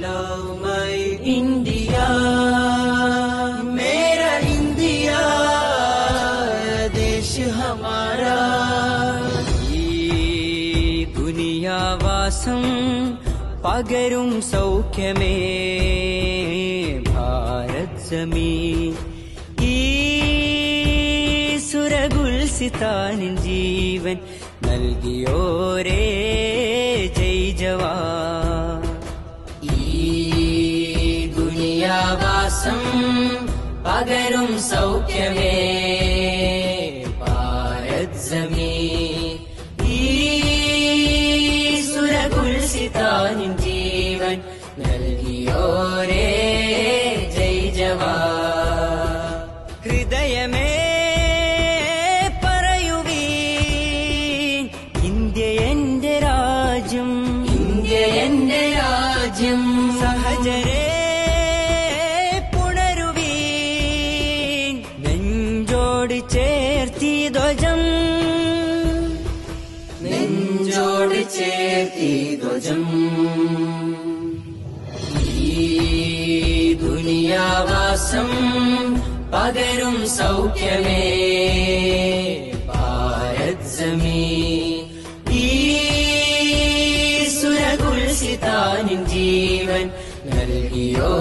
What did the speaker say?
love my India, मेरा India देश हमारा. ഈ ദുനിയാവാസം പകരും സൗഖ്യമേ ഭാരത് ജമീൻ. ഈ സുരഗുൽസിതാനിൻ ജീവൻ നൽകിയോരേ ജയ് ജവാൻ. ഈ ദുനിയാവാസം പകരും സൗഖ്യമേ ഭാരത് ജമീൻ. ഈ സുരഗുൽസിതാനിൻ ജീവൻ നൽകിയോരേ ജയ് ജവാൻ. ഹൃദയമേ പറയുവീൻ, ഇന്ത്യ എന്റെ രാജ്യം, ഇന്ത്യ എന്റെ രാജ്യം. സഹചരേ പുണരുവീൻ, നെഞ്ചോട് ചേർത്തി ധ്വജം, നെഞ്ചോട് ചേർത്തി ധ്വജം. ഈ ദുനിയാവാസം പകരും സൗഖ്യമേ ഭാരത് ജമീൻ. ഈ സുരഗുൽസിതാനിൻ ജീവൻ നൽകിയോ